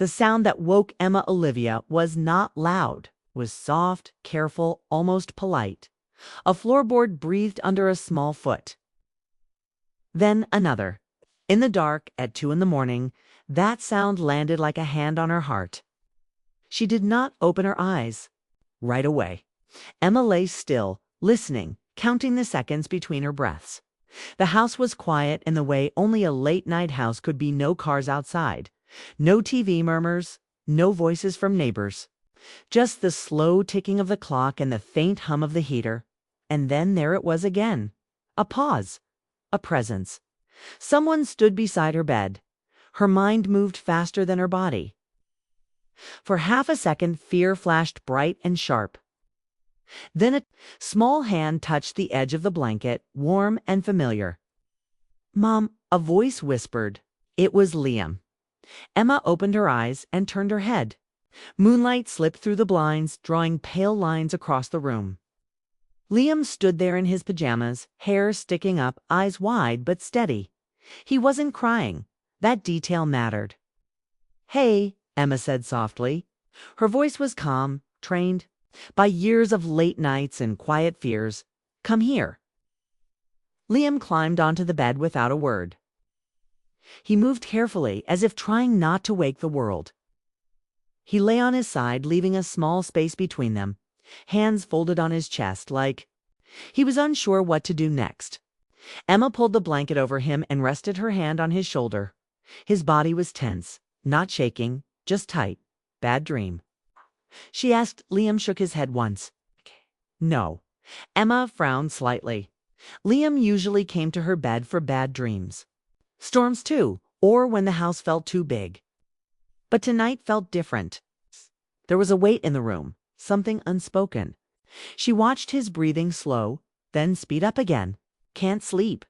The sound that woke Emma Olivia was not loud, was soft, careful, almost polite. A floorboard breathed under a small foot. Then another. In the dark, at 2 in the morning, that sound landed like a hand on her heart. She did not open her eyes. Right away. Emma lay still, listening, counting the seconds between her breaths. The house was quiet in the way only a late-night house could be. No cars outside. No TV murmurs. No voices from neighbors. Just the slow ticking of the clock and the faint hum of the heater. And then there it was again. A pause. A presence. Someone stood beside her bed. Her mind moved faster than her body. For half a second, fear flashed bright and sharp. Then a small hand touched the edge of the blanket, warm and familiar. "Mom," a voice whispered. It was Liam. Emma opened her eyes and turned her head. Moonlight slipped through the blinds, drawing pale lines across the room. Liam stood there in his pajamas, hair sticking up, eyes wide but steady. He wasn't crying. That detail mattered. "Hey," Emma said softly. Her voice was calm, trained by years of late nights and quiet fears. "Come here." Liam climbed onto the bed without a word. He moved carefully, as if trying not to wake the world. He lay on his side, leaving a small space between them, hands folded on his chest, like he was unsure what to do next. Emma pulled the blanket over him and rested her hand on his shoulder. His body was tense, not shaking, just tight. "Bad dream?" she asked. Liam shook his head once. "No." Emma frowned slightly. Liam usually came to her bed for bad dreams. Storms too, or when the house felt too big. But tonight felt different. There was a weight in the room, something unspoken. She watched his breathing slow, then speed up again. "Can't sleep."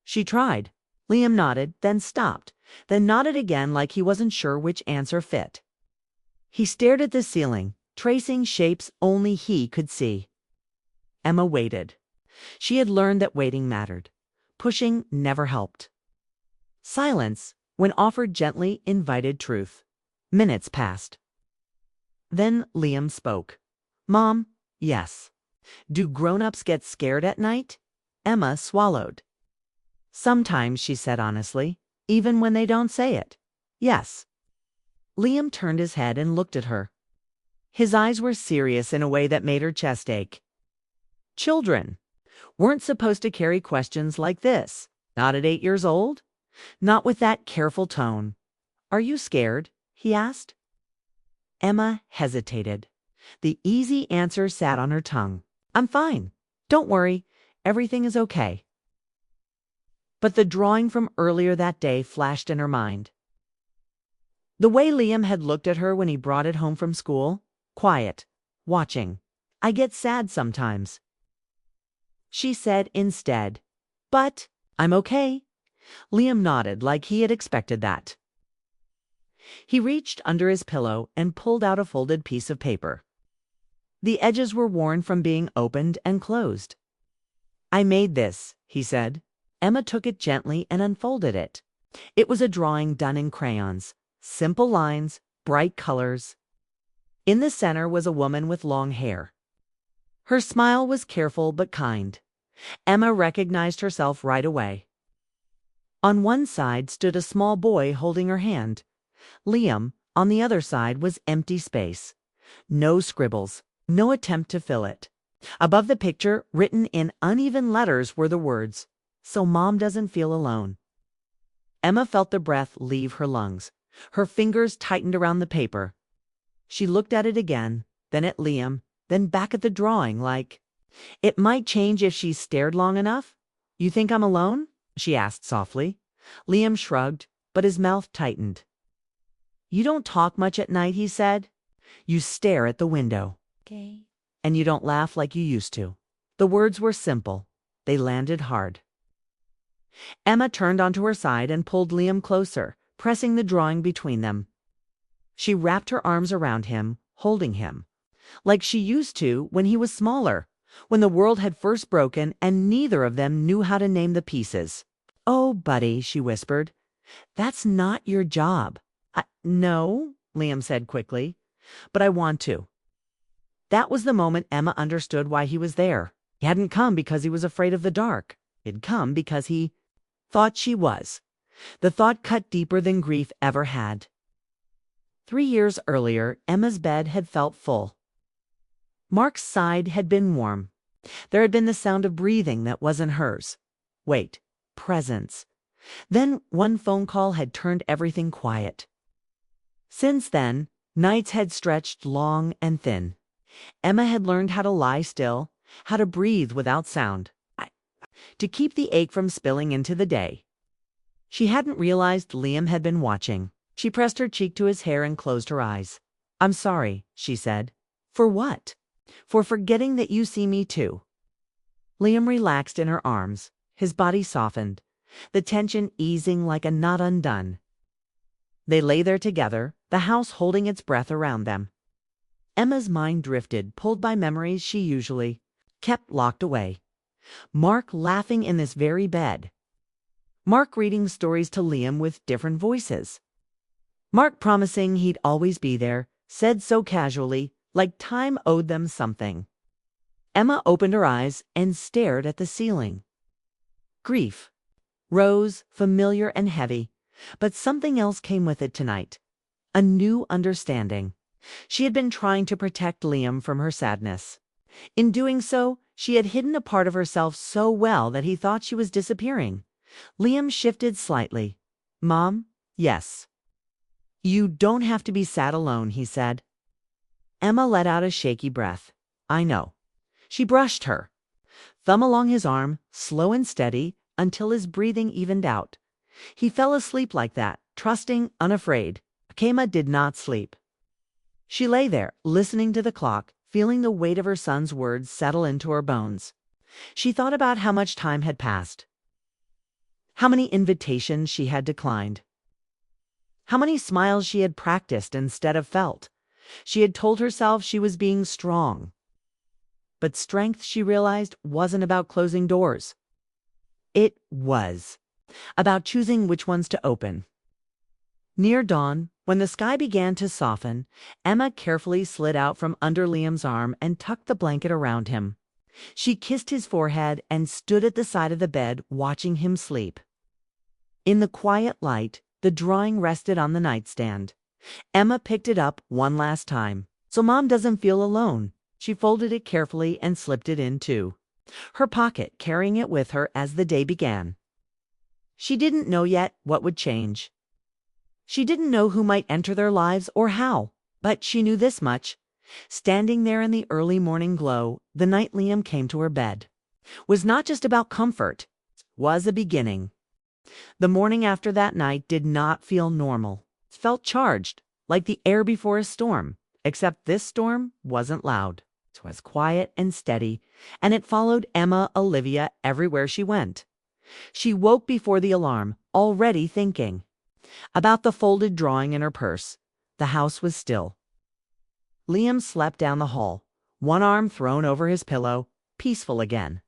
She tried. Liam nodded, then stopped, then nodded again like he wasn't sure which answer fit. He stared at the ceiling, tracing shapes only he could see. Emma waited. She had learned that waiting mattered. Pushing never helped. Silence, when offered gently, invited truth. Minutes passed. Then Liam spoke. "Mom, yes. Do grown-ups get scared at night?" Emma swallowed. "Sometimes," she said honestly, "even when they don't say it. Yes." Liam turned his head and looked at her. His eyes were serious in a way that made her chest ache. Children weren't supposed to carry questions like this. Not at 8 years old. Not with that careful tone. "Are you scared?" he asked. Emma hesitated. The easy answer sat on her tongue. "I'm fine. Don't worry. Everything is okay." But the drawing from earlier that day flashed in her mind. The way Liam had looked at her when he brought it home from school. Quiet. Watching. "I get sad sometimes." She said instead, "But I'm okay." Liam nodded like he had expected that. He reached under his pillow and pulled out a folded piece of paper. The edges were worn from being opened and closed. "I made this," he said. Emma took it gently and unfolded it. It was a drawing done in crayons. Simple lines, bright colors. In the center was a woman with long hair. Her smile was careful but kind. Emma recognized herself right away. On one side stood a small boy holding her hand. Liam, on the other side, was empty space. No scribbles, no attempt to fill it. Above the picture, written in uneven letters, were the words, "So Mom doesn't feel alone." Emma felt the breath leave her lungs. Her fingers tightened around the paper. She looked at it again, then at Liam, then back at the drawing like, "It might change if she stared long enough." "You think I'm alone?" she asked softly. Liam shrugged, but his mouth tightened. "You don't talk much at night," he said. "You stare at the window. Okay. And you don't laugh like you used to." The words were simple. They landed hard. Emma turned onto her side and pulled Liam closer, pressing the drawing between them. She wrapped her arms around him, holding him, like she used to when he was smaller, when the world had first broken and neither of them knew how to name the pieces. "Oh, buddy," she whispered, "that's not your job." No, Liam said quickly. "But I want to." That was the moment Emma understood why he was there. He hadn't come because he was afraid of the dark. He'd come because he thought she was. The thought cut deeper than grief ever had. 3 years earlier, Emma's bed had felt full. Mark's side had been warm. There had been the sound of breathing that wasn't hers. Wait, presence. Then one phone call had turned everything quiet. Since then, nights had stretched long and thin. Emma had learned how to lie still, how to breathe without sound, to keep the ache from spilling into the day. She hadn't realized Liam had been watching. She pressed her cheek to his hair and closed her eyes. "I'm sorry," she said. "For what?" "For forgetting that you see me too." Liam relaxed in her arms. His body softened, the tension easing like a knot undone. They lay there together, the house holding its breath around them. Emma's mind drifted, pulled by memories she usually kept locked away. Mark laughing in this very bed. Mark reading stories to Liam with different voices. Mark promising he'd always be there, said so casually, like time owed them something. Emma opened her eyes and stared at the ceiling. Grief rose, familiar and heavy, but something else came with it tonight. A new understanding. She had been trying to protect Liam from her sadness. In doing so, she had hidden a part of herself so well that he thought she was disappearing. Liam shifted slightly. "Mom?" "Yes." "You don't have to be sad alone," he said. Emma let out a shaky breath. "I know." She brushed her thumb along his arm, slow and steady, until his breathing evened out. He fell asleep like that, trusting, unafraid. Kema did not sleep. She lay there, listening to the clock, feeling the weight of her son's words settle into her bones. She thought about how much time had passed. How many invitations she had declined. How many smiles she had practiced instead of felt. She had told herself she was being strong. But strength, she realized, wasn't about closing doors. It was about choosing which ones to open. Near dawn, when the sky began to soften, Emma carefully slid out from under Liam's arm and tucked the blanket around him. She kissed his forehead and stood at the side of the bed, watching him sleep. In the quiet light, the drawing rested on the nightstand. Emma picked it up one last time. "So Mom doesn't feel alone." She folded it carefully and slipped it in too, her pocket, carrying it with her as the day began. She didn't know yet what would change. She didn't know who might enter their lives or how, but she knew this much. Standing there in the early morning glow, the night Liam came to her bed was not just about comfort, it was a beginning. The morning after that night did not feel normal. It felt charged, like the air before a storm, except this storm wasn't loud. It was quiet and steady, and it followed Emma Olivia everywhere she went. She woke before the alarm, already thinking about the folded drawing in her purse. The house was still. Liam slept down the hall, one arm thrown over his pillow, peaceful again.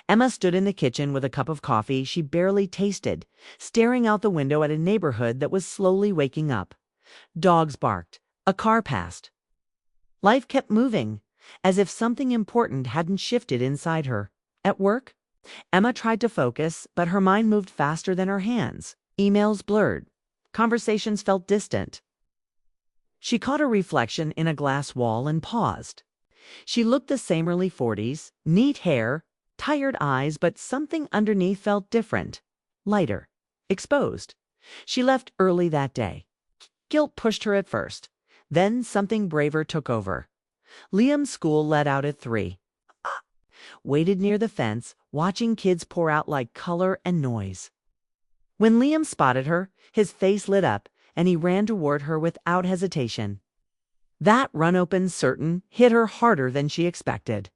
Emma stood in the kitchen with a cup of coffee she barely tasted, staring out the window at a neighborhood that was slowly waking up. Dogs barked. A car passed. Life kept moving, as if something important hadn't shifted inside her. At work, Emma tried to focus, but her mind moved faster than her hands. Emails blurred. Conversations felt distant. She caught her reflection in a glass wall and paused. She looked the same early 40s, neat hair, tired eyes, but something underneath felt different, lighter, exposed. She left early that day. Guilt pushed her at first. Then something braver took over. Liam's school let out at 3. Waited near the fence, watching kids pour out like color and noise. When Liam spotted her, his face lit up, and he ran toward her without hesitation. That run open certain hit her harder than she expected.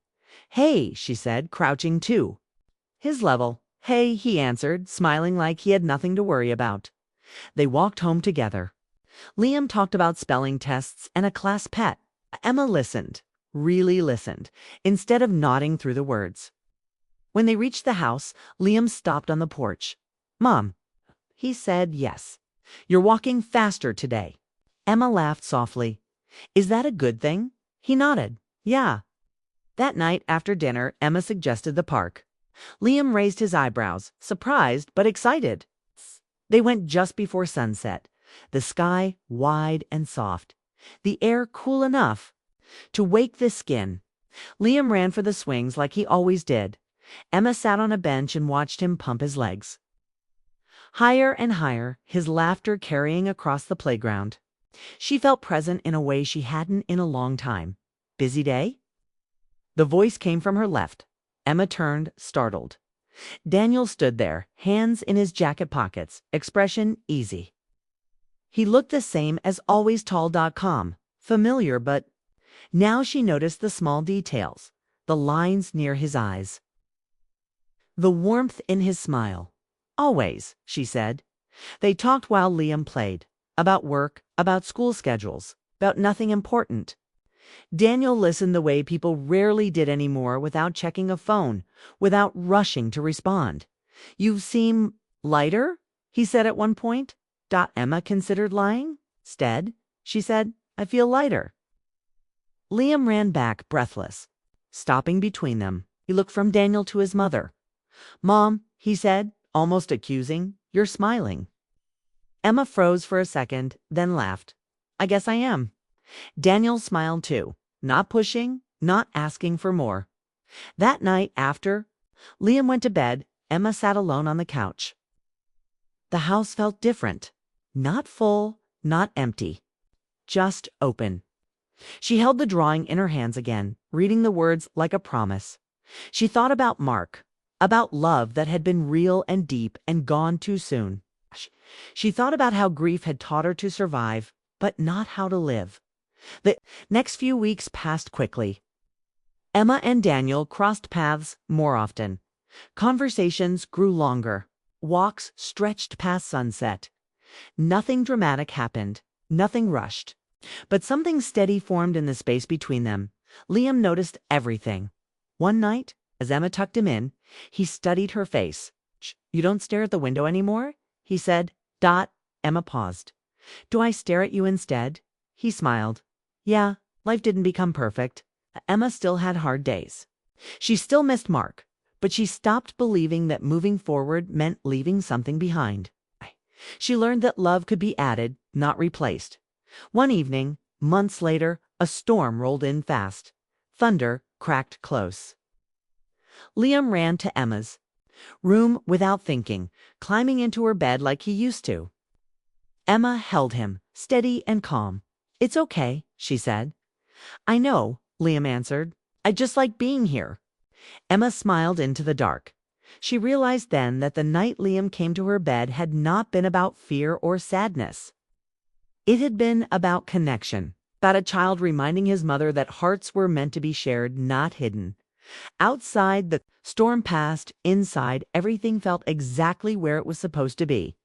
"Hey," she said, crouching too. His level. "Hey," he answered, smiling like he had nothing to worry about. They walked home together. Liam talked about spelling tests and a class pet. Emma listened, really listened, instead of nodding through the words. When they reached the house, Liam stopped on the porch. "Mom." He said yes. "You're walking faster today." Emma laughed softly. Is that a good thing? He nodded. Yeah. That night after dinner, Emma suggested the park. Liam raised his eyebrows, surprised but excited. They went just before sunset, the sky wide and soft, the air cool enough to wake the skin. Liam ran for the swings like he always did. Emma sat on a bench and watched him pump his legs. Higher and higher, his laughter carrying across the playground. She felt present in a way she hadn't in a long time. Busy day? The voice came from her left. Emma turned, startled. Daniel stood there, hands in his jacket pockets, expression easy. He looked the same as always, tall, familiar, but now she noticed the small details, the lines near his eyes, the warmth in his smile. Always, she said. They talked while Liam played, about work, about school schedules, about nothing important. Daniel listened the way people rarely did anymore, without checking a phone, without rushing to respond. You seem lighter, he said at one point. Emma considered lying. Instead, she said, I feel lighter. Liam ran back, breathless. Stopping between them, he looked from Daniel to his mother. Mom, he said, almost accusing, you're smiling. Emma froze for a second, then laughed. I guess I am. Daniel smiled too, not pushing, not asking for more. That night after Liam went to bed, Emma sat alone on the couch. The house felt different. Not full, not empty. Just open. She held the drawing in her hands again, reading the words like a promise. She thought about Mark, about love that had been real and deep and gone too soon. She thought about how grief had taught her to survive, but not how to live. The next few weeks passed quickly. Emma and Daniel crossed paths more often. Conversations grew longer. Walks stretched past sunset. Nothing dramatic happened, nothing rushed. But something steady formed in the space between them. Liam noticed everything. One night, as Emma tucked him in, he studied her face. You don't stare at the window anymore? He said. Emma paused. Do I stare at you instead? He smiled. Yeah, life didn't become perfect. Emma still had hard days. She still missed Mark, but she stopped believing that moving forward meant leaving something behind. She learned that love could be added, not replaced. One evening, months later, a storm rolled in fast. Thunder cracked close. Liam ran to Emma's room without thinking, climbing into her bed like he used to. Emma held him, steady and calm. It's okay, she said. I know, Liam answered. I just like being here. Emma smiled into the dark. She realized then that the night Liam came to her bed had not been about fear or sadness. It had been about connection, about a child reminding his mother that hearts were meant to be shared, not hidden. Outside, the storm passed. Inside, everything felt exactly where it was supposed to be.